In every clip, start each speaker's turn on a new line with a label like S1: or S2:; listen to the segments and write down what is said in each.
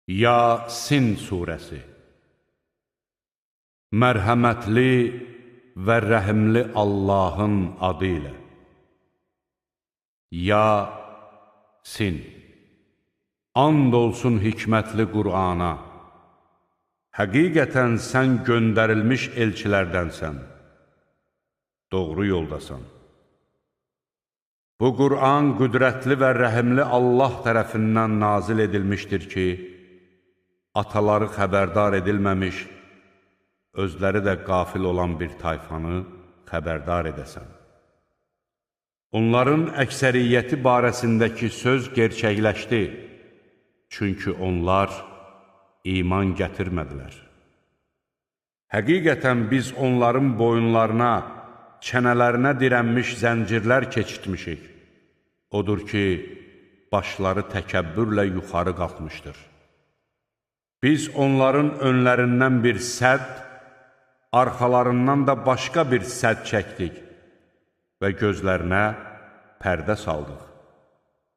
S1: Yasin surəsi. Mərhəmətli və rəhimli Allahın adı ilə. Yasin. And olsun hikmətli Qur'ana. Həqiqətən sən göndərilmiş elçilərdənsən. Doğru yoldasan. Bu Qur'an qüdrətli və rəhimli Allah tərəfindən nazil edilmişdir ki, ataları xəbərdar edilməmiş, özləri də qafil olan bir tayfanı xəbərdar edəsən. Onların əksəriyyəti barəsindəki söz gerçəkləşdi, çünki onlar iman gətirmədilər. Həqiqətən biz onların boyunlarına, çənələrinə dirənmiş zəncirlər keçitmişik. Odur ki, başları təkəbbürlə yuxarı qalxmışdır. Biz onların önlərindən bir sədd, arxalarından da başqa bir sədd çəkdik və gözlərinə pərdə saldıq.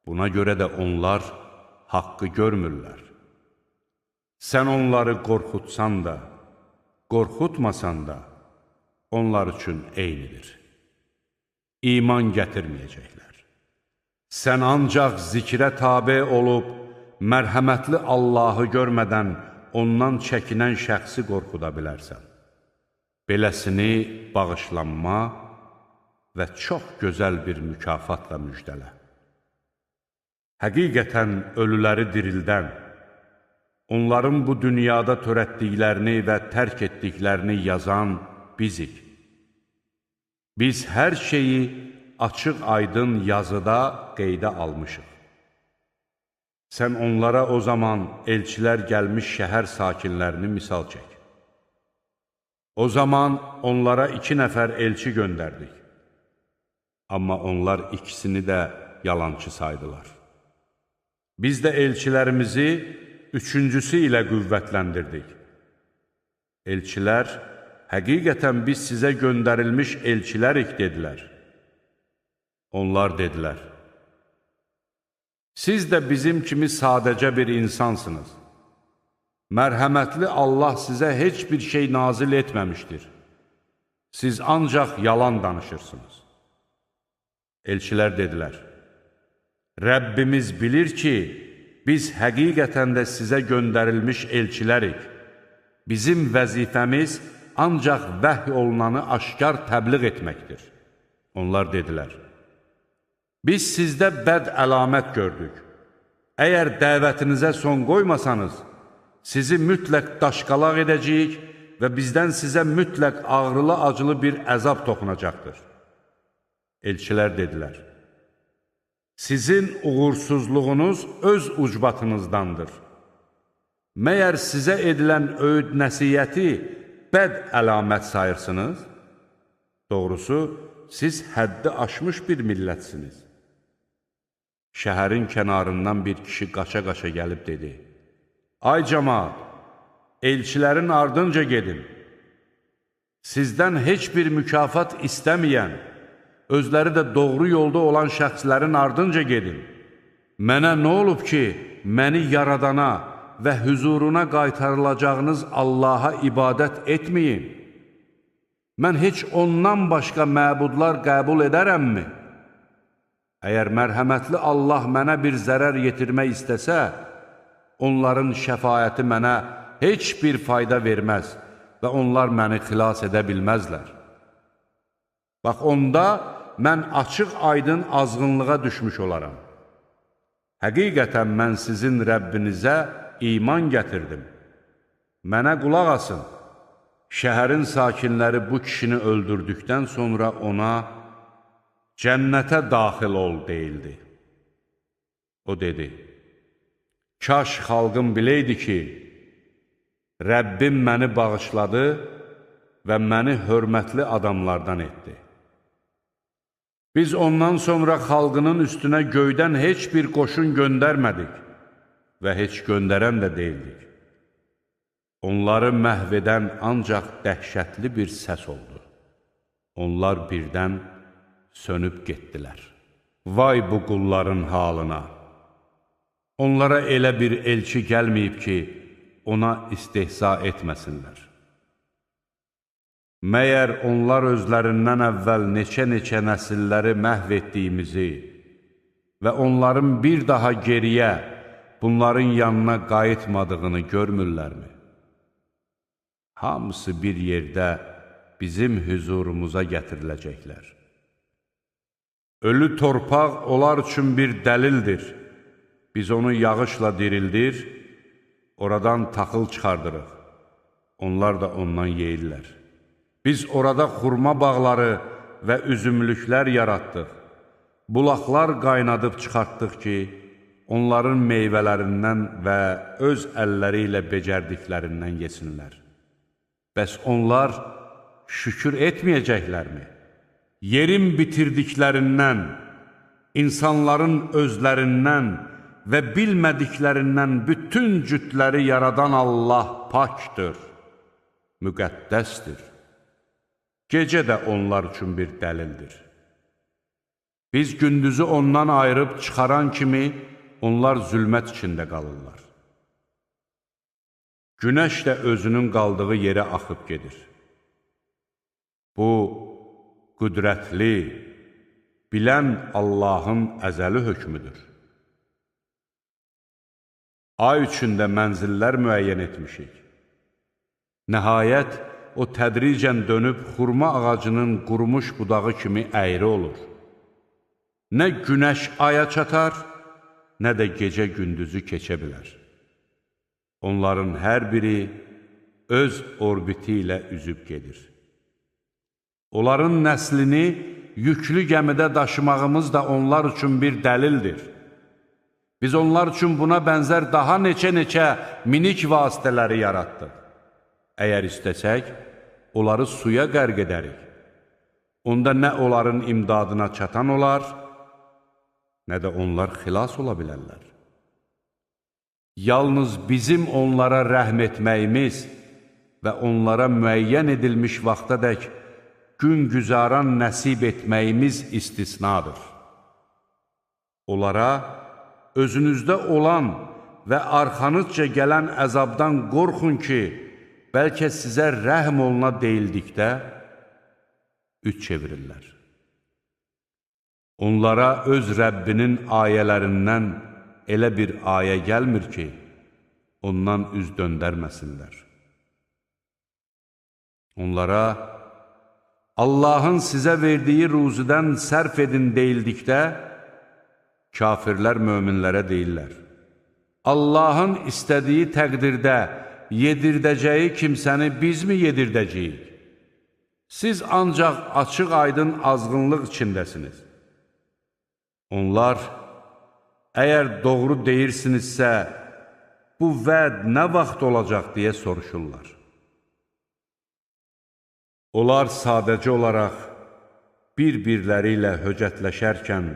S1: Buna görə də onlar haqqı görmürlər. Sən onları qorxutsan da, qorxutmasan da, onlar üçün eynidir. İman gətirməyəcəklər. Sən ancaq zikrə tabe olub, mərhəmətli Allahı görmədən ondan çəkinən şəxsi qorxuda bilərsən. Beləsini bağışlanma və çox gözəl bir mükafatla müjdələ. Həqiqətən ölüləri dirildən, onların bu dünyada törətdiklərini və tərk etdiklərini yazan bizik. Biz hər şeyi açıq-aydın yazıda qeydə almışıq. Sən onlara o zaman elçilər gəlmiş şəhər sakinlərini misal çək. O zaman onlara 2 nəfər elçi göndərdik. Amma onlar ikisini də yalançı saydılar. Biz də elçilərimizi 3-cüsü ilə qüvvətləndirdik. Elçilər, həqiqətən biz sizə göndərilmiş elçilərik, dedilər. Onlar dedilər, siz də bizim kimi sadəcə bir insansınız. Mərhəmətli Allah sizə heç bir şey nazil etməmişdir. Siz ancaq yalan danışırsınız. Elçilər dedilər, Rəbbimiz bilir ki, biz həqiqətən də sizə göndərilmiş elçilərik. Bizim vəzifəmiz ancaq vəhy olunanı aşkar təbliğ etməkdir. Onlar dedilər, biz sizdə bəd əlamət gördük. Əgər dəvətinizə son qoymasanız, sizi mütləq daşqalaq edəcəyik və bizdən sizə mütləq ağrılı-acılı bir əzab toxunacaqdır. Elçilər dedilər, sizin uğursuzluğunuz öz ucbatınızdandır. Məyər sizə edilən öyüd nəsiyyəti bəd əlamət sayırsınız? Doğrusu, siz həddi aşmış bir millətsiniz. Şəhərin kənarından bir kişi qaça-qaça gəlib dedi, ay cəmaat, elçilərin ardınca gedin. Sizdən heç bir mükafat istəməyən, özləri də doğru yolda olan şəxslərin ardınca gedin. Mənə nə olub ki, məni yaradana və hüzuruna qaytarılacağınız Allaha ibadət etməyin? Mən heç ondan başqa məbudlar qəbul edərəmmi? Əgər mərhəmətli Allah mənə bir zərər yetirmək istəsə, onların şəfayəti mənə heç bir fayda verməz və onlar məni xilas edə bilməzlər. Bax, onda mən açıq-aydın azğınlığa düşmüş olaram. Həqiqətən mən sizin Rəbbinizə iman gətirdim. Mənə qulaq asın. Şəhərin sakinləri bu kişini öldürdükdən sonra ona cənnətə daxil ol deyildi. O dedi, kaş xalqım biləydi ki, Rəbbim məni bağışladı və məni hörmətli adamlardan etdi. Biz ondan sonra xalqının üstünə göydən heç bir qoşun göndərmədik və heç göndərən də deyildik. Onları məhv edən ancaq dəhşətli bir səs oldu. Onlar birdən sönüb getdilər. Vay bu qulların halına! Onlara elə bir elçi gəlməyib ki, ona istehza etməsinlər. Məyər onlar özlərindən əvvəl neçə-neçə nəsilləri məhv etdiyimizi və onların bir daha geriyə bunların yanına qayıtmadığını görmürlərmi? Hamısı bir yerdə bizim hüzurumuza gətiriləcəklər. Ölü torpaq onlar üçün bir dəlildir. Biz onu yağışla dirildir, oradan taxıl çıxardırıq. Onlar da ondan yeyirlər. Biz orada xurma bağları və üzümlüklər yaratdıq. Bulaqlar qaynadıb çıxartdıq ki, onların meyvələrindən və öz əlləri ilə becərdiklərindən yesinlər. Bəs onlar şükür etməyəcəklərmi? Yerin bitirdiklərindən, insanların özlərindən və bilmədiklərindən bütün cütləri yaradan Allah pakdır, müqəddəsdir. Gecə də onlar üçün bir dəlildir. Biz gündüzü ondan ayırıb çıxaran kimi, onlar zülmət içində qalırlar. Günəş də özünün qaldığı yerə axıb gedir. Bu, qüdrətli, bilən Allahın əzəli hökmüdür. Ay üçündə mənzillər müəyyən etmişik. Nəhayət, o tədricən dönüb xurma ağacının qurumuş budağı kimi əyri olur. Nə günəş aya çatar, nə də gecə gündüzü keçə bilər. Onların hər biri öz orbiti ilə üzüb gedir. Onların nəslini yüklü gəmidə daşımağımız da onlar üçün bir dəlildir. Biz onlar üçün buna bənzər daha neçə-neçə minik vasitələri yaratdıq. Əgər istəsək, onları suya qərq edərik. Onda nə onların imdadına çatan olar, nə də onlar xilas ola bilərlər. Yalnız bizim onlara rəhm etməyimiz və onlara müəyyən edilmiş vaxtadək gün güzaran nəsib etməyimiz istisnadır. Onlara özünüzdə olan və arxanızca gələn əzabdan qorxun ki, bəlkə sizə rəhm oluna deyildikdə üç çevirirlər. Onlara öz Rəbbinin ayələrindən elə bir ayə gəlmir ki, ondan üz döndərməsinlər. Onlara Allahın sizə verdiyi ruzidən sərf edin deyildikdə, kafirlər möminlərə deyirlər: Allahın istədiyi təqdirdə yedirdəcəyi kimsəni biz mi yedirdəcəyik? Siz ancaq açıq aydın azğınlıq içindəsiniz. Onlar, əgər doğru deyirsinizsə, bu vəd nə vaxt olacaq deyə soruşurlar. Onlar sadəcə olaraq bir-birləri ilə höcətləşərkən,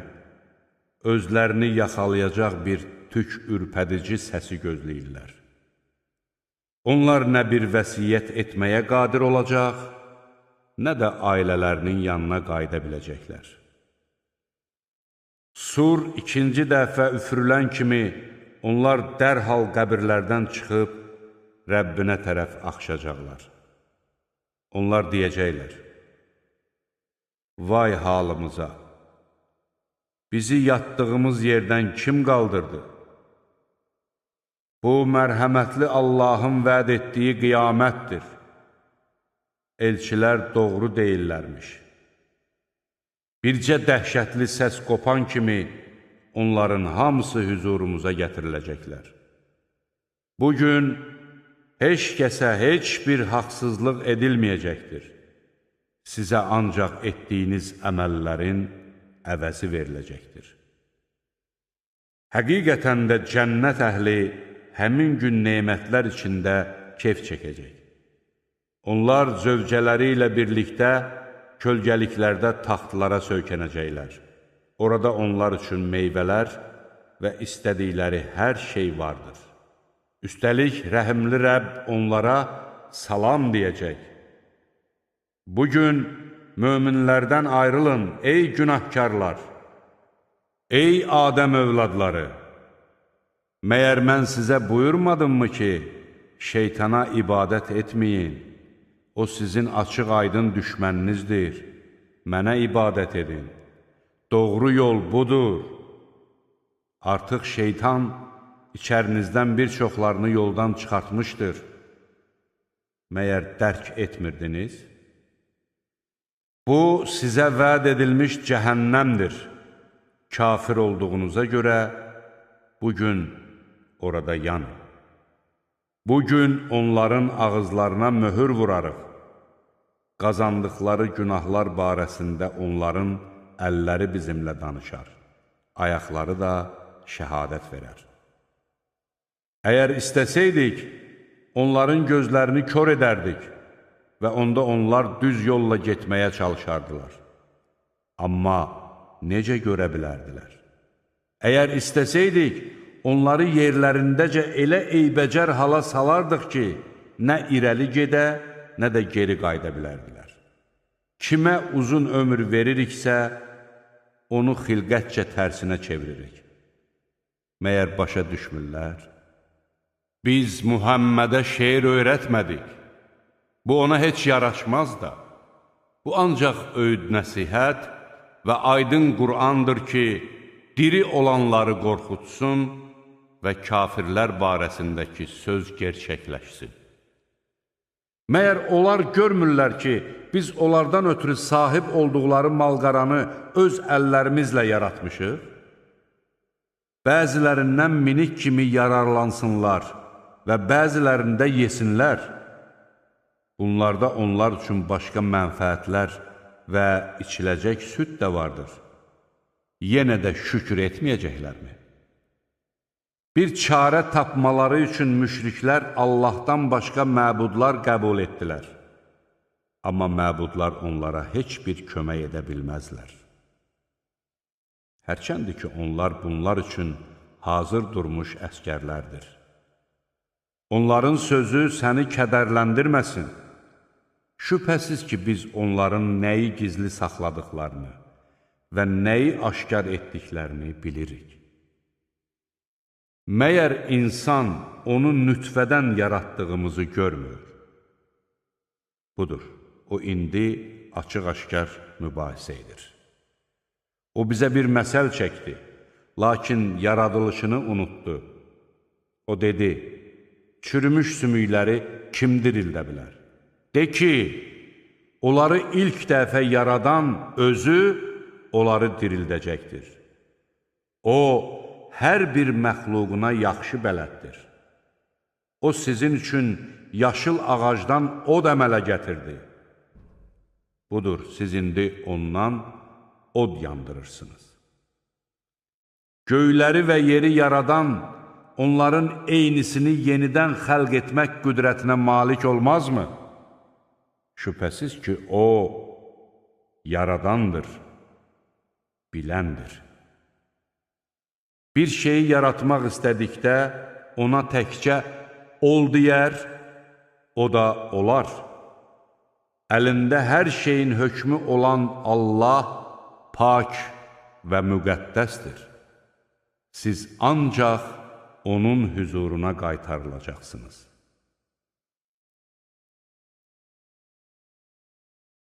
S1: özlərini yaxalayacaq bir tük ürpədici səsi gözləyirlər. Onlar nə bir vəsiyyət etməyə qadir olacaq, nə də ailələrinin yanına qayıda biləcəklər. Sur ikinci dəfə üfürülən kimi, onlar dərhal qəbirlərdən çıxıb, Rəbbinə tərəf axışacaqlar. Onlar deyəcəklər: Vay halımıza! Bizi yatdığımız yerdən kim qaldırdı? Bu, mərhəmətli Allahın vəd etdiyi qiyamətdir. Elçilər doğru deyirlərmiş. Bircə dəhşətli səs qopan kimi, onların hamısı hüzurumuza gətiriləcəklər. Bugün heç kəsə heç bir haqsızlıq edilməyəcəkdir. Sizə ancaq etdiyiniz əməllərin əvəzi veriləcəkdir. Həqiqətən də cənnət əhli həmin gün nemətlər içində keyf çəkəcək. Onlar zövcələri ilə birlikdə kölgəliklərdə taxtlara söykənəcəklər. Orada onlar üçün meyvələr və istədikləri hər şey vardır. Üstəlik, rəhimli Rəbb onlara salam deyəcək. Bugün möminlərdən ayrılın, ey günahkarlar! Ey Adəm övladları! Məyər mən sizə buyurmadımmı ki, şeytana ibadət etməyin, o sizin açıq aydın düşməninizdir, mənə ibadət edin, doğru yol budur. Artıq şeytan içərinizdən bir çoxlarını yoldan çıxartmışdır. Məyər dərk etmirdiniz? Bu, sizə vəd edilmiş cəhənnəmdir. Kafir olduğunuza görə, bugün orada yanın. Bugün onların ağızlarına möhür vurarıq. Qazandıqları günahlar barəsində onların əlləri bizimlə danışar. Ayaqları da şəhadət verər. Əgər istəsəydik, onların gözlərini kör edərdik və onda onlar düz yolla getməyə çalışardılar. Amma necə görə bilərdilər? Əgər istəsəydik, onları yerlərindəcə elə eybəcər hala salardıq ki, nə irəli gedə, nə də geri qayda bilərdilər. Kimə uzun ömür veririksə, onu xilqətcə tərsinə çeviririk. Məyər başa düşmürlər? Biz Muhammədə şeir öyrətmədik. Bu ona heç yaraşmaz da. Bu ancaq öyüd nəsihət və aydın Qur'andır ki, diri olanları qorxutsun və kafirlər barəsindəki söz gerçəkləşsin. Məyər onlar görmürlər ki, biz onlardan ötürü sahib olduqları malqaranı öz əllərimizlə yaratmışıq? Bəzilərindən minik kimi yararlansınlar və bəzilərində yesinlər. Bunlarda onlar üçün başqa mənfəətlər və içiləcək süd də vardır. Yenə də şükür etməyəcəklərmi? Bir çarə tapmaları üçün müşriklər Allahdan başqa məbudlar qəbul etdilər. Amma məbudlar onlara heç bir kömək edə bilməzlər. Hərçəndir ki, onlar bunlar üçün hazır durmuş əskərlərdir. Onların sözü səni kədərləndirməsin. Şübhəsiz ki, biz onların nəyi gizli saxladıqlarını və nəyi aşkar etdiklərini bilirik. Məyər insan onu nütfədən yaratdığımızı görmür? Budur, o indi açıq-aşkar mübahisə edir. O bizə bir məsəl çəkdi, lakin yaradılışını unutdu. O dedi, çürümüş sümükləri kim dirildə bilər? De ki, onları ilk dəfə yaradan özü onları dirildəcəkdir. O, hər bir məxluquna yaxşı bələddir. O, sizin üçün yaşıl ağacdan od əmələ gətirdi. Budur, siz indi ondan od yandırırsınız. Göyləri və yeri yaradan, onların eynisini yenidən xəlq etmək qüdrətinə malik olmazmı? Şübhəsiz ki, o, yaradandır, biləndir. Bir şeyi yaratmaq istədikdə, ona təkcə ol deyər, o da olar. Əlində hər şeyin hökmü olan Allah pak və müqəddəsdir. Siz ancaq onun hüzuruna qaytarılacaqsınız.